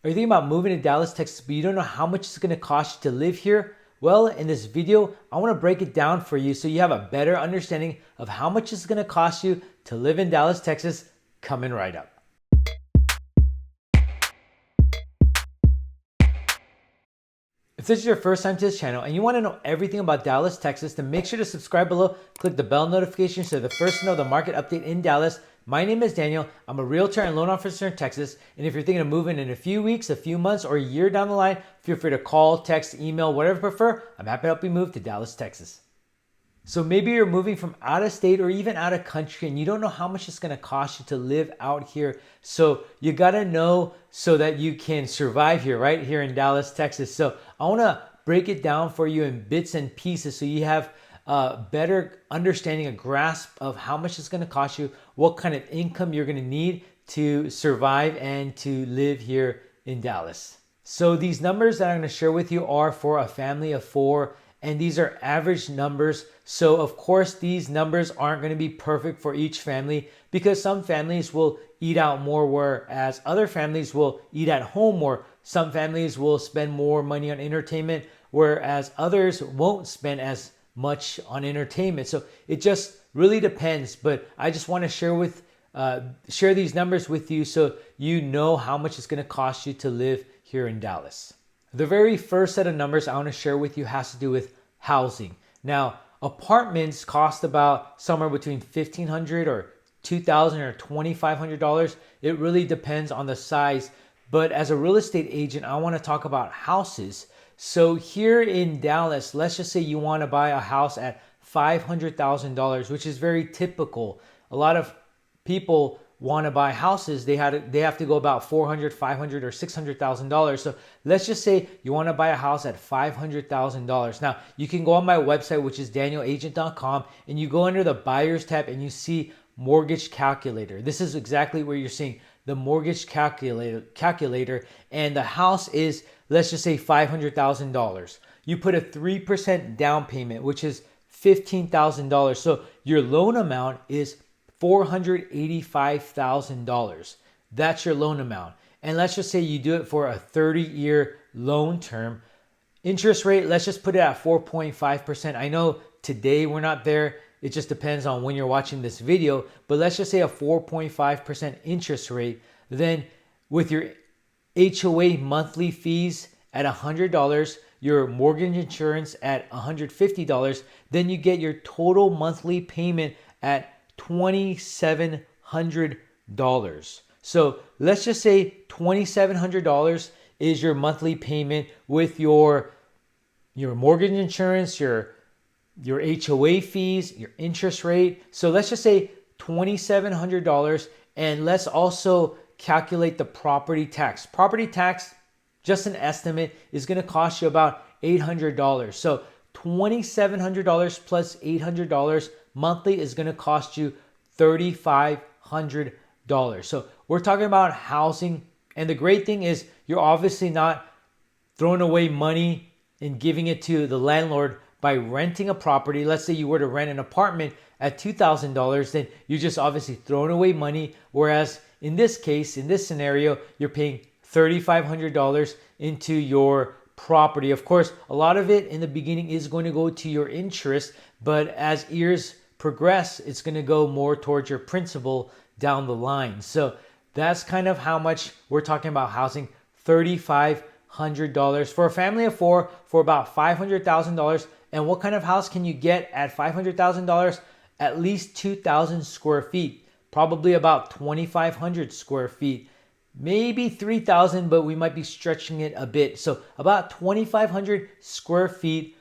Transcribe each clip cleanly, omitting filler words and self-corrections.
Are you thinking about moving to Dallas, Texas, but you don't know how much it's going to cost you to live here? Well, in this video, I want to break it down for you so you have a better understanding of how much it's going to cost you to live in Dallas, Texas, coming right up. If this is your first time to this channel and you want to know everything about Dallas, Texas, then make sure to subscribe below, click the bell notification so you're the first to know the market update in Dallas. My name is Daniel. I'm a realtor and loan officer in Texas. And if you're thinking of moving in a few weeks, a few months, or a year down the line, feel free to call, text, email, whatever you prefer. I'm happy to help you move to Dallas, Texas. So maybe you're moving from out of state or even out of country and you don't know how much it's going to cost you to live out here. So you got to know so that you can survive here, right here in Dallas, Texas. So I want to break it down for you in bits and pieces so you have a better understanding, a grasp of how much it's going to cost you, what kind of income you're going to need to survive and to live here in Dallas. So these numbers that I'm going to share with you are for a family of 4, and these are average numbers. So of course, these numbers aren't going to be perfect for each family because some families will eat out more, whereas other families will eat at home more. Some families will spend more money on entertainment, whereas others won't spend as much on entertainment. So it just really depends. But I just want to share these numbers with you so you know how much it's going to cost you to live here in Dallas. The very first set of numbers I want to share with you has to do with housing. Now, apartments cost about somewhere between $1,500 or $2,000 or $2,500. It really depends on the size. But as a real estate agent, I want to talk about houses. So here in Dallas, let's just say you want to buy a house at $500,000, which is very typical. A lot of people want to buy houses, they have to go about $400,000, $500,000, or $600,000. So let's just say you want to buy a house at $500,000. Now you can go on my website, which is danielagent.com, and you go under the buyers tab and you see mortgage calculator. This is exactly where you're seeing the mortgage calculator, and the house is, let's just say $500,000. You put a 3% down payment, which is $15,000. So your loan amount is $485,000. That's your loan amount. And let's just say you do it for a 30-year loan term. Interest rate, let's just put it at 4.5%. I know today we're not there. It just depends on when you're watching this video. But let's just say a 4.5% interest rate. Then with your HOA monthly fees at $100, your mortgage insurance at $150, then you get your total monthly payment at $2,700. So let's just say $2,700 is your monthly payment with your mortgage insurance, your HOA fees, your interest rate. So let's just say $2,700, and let's also calculate the property tax. Property tax, just an estimate, is going to cost you about $800. So $2,700 plus $800 monthly is going to cost you $3,500. So we're talking about housing. And the great thing is you're obviously not throwing away money and giving it to the landlord by renting a property. Let's say you were to rent an apartment at $2,000, then you're just obviously throwing away money. Whereas in this case, in this scenario, you're paying $3,500 into your property. Of course, a lot of it in the beginning is going to go to your interest, but as years progress, it's going to go more towards your principal down the line. So that's kind of how much we're talking about housing. $3,500 for a family of 4 for about $500,000. And what kind of house can you get at $500,000? At least 2,000 square feet, probably about 2,500 square feet. Maybe 3,000, but we might be stretching it a bit. So about 2,500 square feet.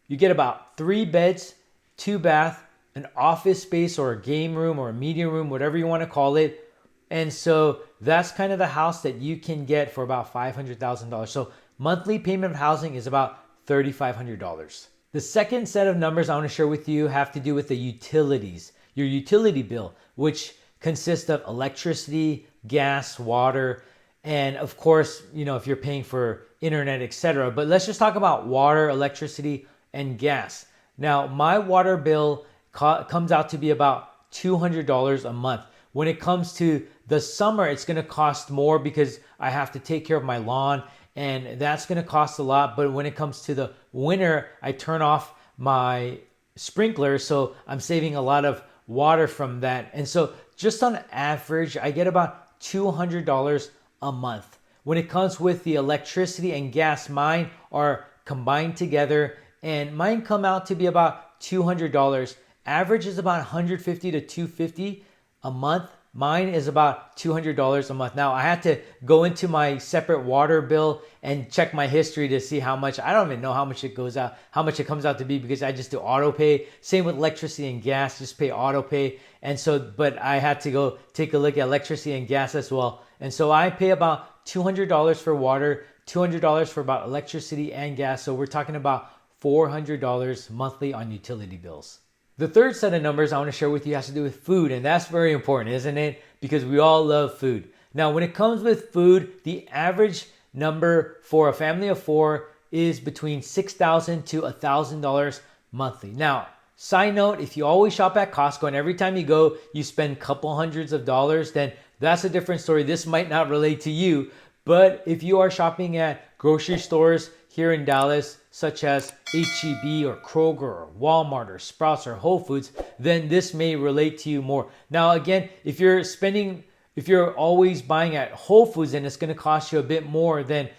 You get about 3 beds, 2 baths, an office space or a game room or a media room, whatever you want to call it. And so that's kind of the house that you can get for about $500,000. So monthly payment of housing is about $3,500. The second set of numbers I want to share with you have to do with the utilities. Your utility bill, which consists of electricity, gas, water, and of course, if you're paying for internet, etc. But let's just talk about water, electricity, and gas. Now, my water bill comes out to be about $200 a month, when it comes to the summer, it's going to cost more because I have to take care of my lawn, and that's going to cost a lot. But when it comes to the winter, I turn off my sprinkler, so I'm saving a lot of water from that. And so just on average, I get about $200 a month. When it comes with the electricity and gas, mine are combined together, and mine come out to be about $200. Average is about $150 to $250 a month. Mine is about $200 a month. Now I had to go into my separate water bill and check my history to see how much. I don't even know how much it goes out, how much it comes out to be, because I just do auto pay. Same with electricity and gas, just pay auto pay. And so, but I had to go take a look at electricity and gas as well. And so I pay about $200 for water, $200 for about electricity and gas. So we're talking about $400 monthly on utility bills. The third set of numbers I want to share with you has to do with food, and that's very important, isn't it? Because we all love food. Now, when it comes with food, the average number for a family of four is between $6,000 to $1,000 monthly. Now, side note, if you always shop at Costco and every time you go, you spend a couple hundreds of dollars, then that's a different story. This might not relate to you, but if you are shopping at grocery stores here in Dallas, such as H-E-B or Kroger or Walmart or Sprouts or Whole Foods, then this may relate to you more. Now, again, if you're always buying at Whole Foods, then it's going to cost you a bit more than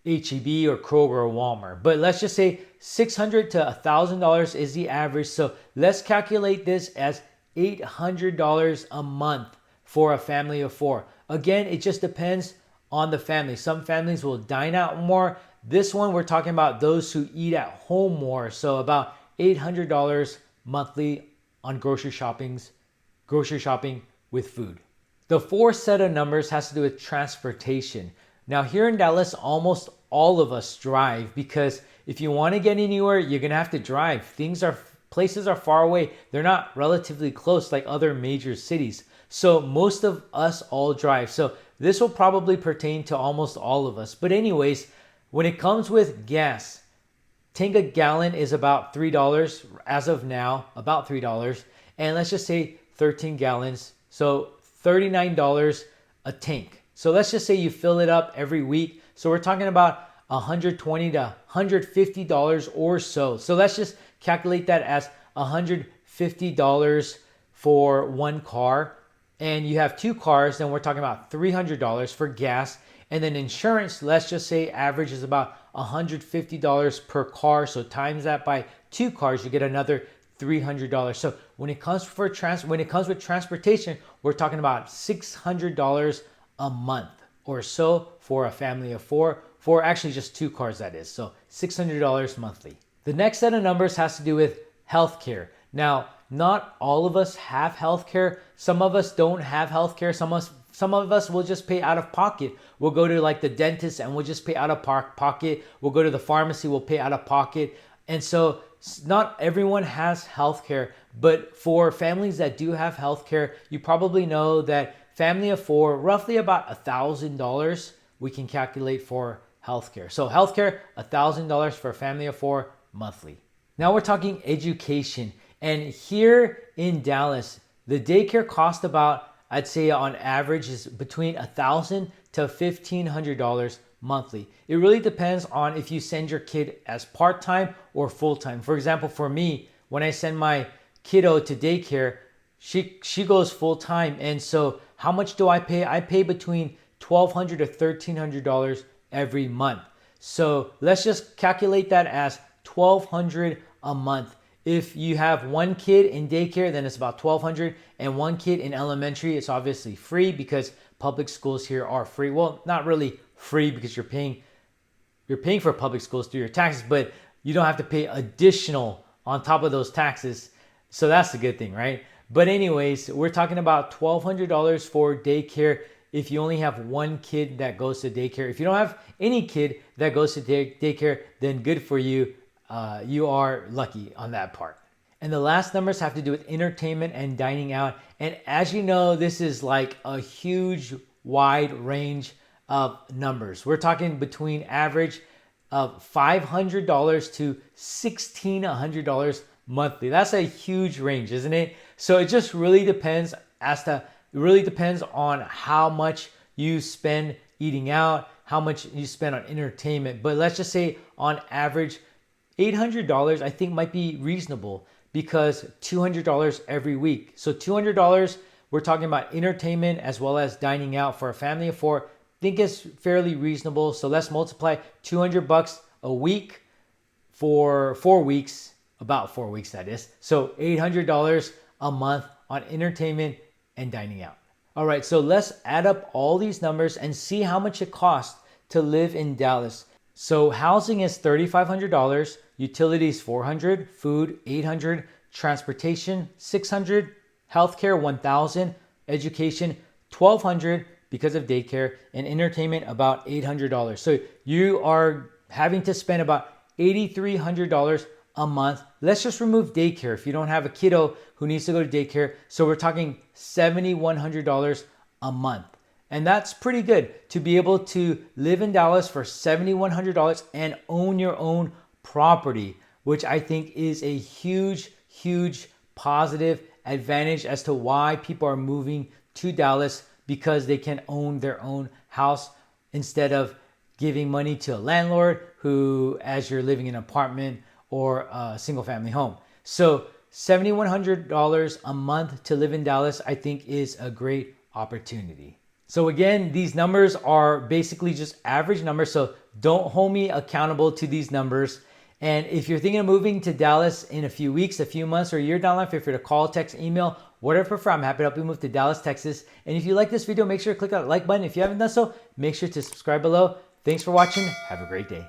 H-E-B or Kroger or Walmart. But let's just say $600 to $1,000 is the average. So let's calculate this as $800 a month for a family of four. Again, it just depends on the family. Some families will dine out more. This one, we're talking about those who eat at home more. So about $800 monthly on grocery shopping with food. The fourth set of numbers has to do with transportation. Now here in Dallas, almost all of us drive, because if you want to get anywhere, you're going to have to drive. Places are far away. They're not relatively close like other major cities. So most of us all drive. So this will probably pertain to almost all of us. But anyways, when it comes with gas, tank a gallon is about $3 as of now, about $3. And let's just say 13 gallons. So $39 a tank. So let's just say you fill it up every week. So we're talking about $120 to $150 or so. So let's just calculate that as $150 for one car. And you have two cars, then we're talking about $300 for gas. And then insurance, let's just say average is about $150 per car. So times that by two cars, you get another $300. So when it comes with transportation, we're talking about $600 a month or so for a family of four, for actually just two cars, that is. So $600 monthly. The next set of numbers has to do with healthcare. Now, not all of us have healthcare. Some of us don't have healthcare. Some of us will just pay out of pocket. We'll go to like the dentist and we'll just pay out of pocket. We'll go to the pharmacy, we'll pay out of pocket. And so not everyone has healthcare, but for families that do have healthcare, you probably know that family of four, roughly about $1,000 we can calculate for healthcare. So healthcare, $1,000 for a family of four monthly. Now we're talking education. And here in Dallas, the daycare cost about, I'd say on average, is between $1,000 to $1,500 monthly. It really depends on if you send your kid as part-time or full-time. For example, for me, when I send my kiddo to daycare, she goes full-time. And so how much do I pay? I pay between $1,200 to $1,300 every month. So let's just calculate that as $1,200 a month. If you have one kid in daycare, then it's about $1,200, and one kid in elementary, it's obviously free because public schools here are free. Well, not really free because you're paying for public schools through your taxes, but you don't have to pay additional on top of those taxes. So that's the good thing, right? But anyways, we're talking about $1,200 for daycare if you only have one kid that goes to daycare. If you don't have any kid that goes to daycare, then good for you. You are lucky on that part. And the last numbers have to do with entertainment and dining out. And as you know, this is like a huge wide range of numbers. We're talking between average of $500 to $1,600 monthly. That's a huge range, isn't it? So it just really depends as to It really depends on how much you spend eating out, how much you spend on entertainment. But let's just say on average, $800 I think might be reasonable because $200 every week. So $200, we're talking about entertainment as well as dining out for a family of four. I think it's fairly reasonable. So let's multiply $200 a week for 4 weeks, about 4 weeks that is. So $800 a month on entertainment and dining out. All right, so let's add up all these numbers and see how much it costs to live in Dallas. So housing is $3,500, utilities $400, food $800, transportation $600, healthcare $1,000, education $1,200 because of daycare, and entertainment about $800. So you are having to spend about $8,300 a month. Let's just remove daycare if you don't have a kiddo who needs to go to daycare. So we're talking $7,100 a month. And that's pretty good to be able to live in Dallas for $7,100 and own your own property, which I think is a huge, huge positive advantage as to why people are moving to Dallas, because they can own their own house instead of giving money to a landlord who, as you're living in an apartment or a single family home. So $7,100 a month to live in Dallas, I think is a great opportunity. So again, these numbers are basically just average numbers. So don't hold me accountable to these numbers. And if you're thinking of moving to Dallas in a few weeks, a few months, or a year down the line, feel free to call, text, email, whatever you prefer. I'm happy to help you move to Dallas, Texas. And if you like this video, make sure to click that like button. If you haven't done so, make sure to subscribe below. Thanks for watching. Have a great day.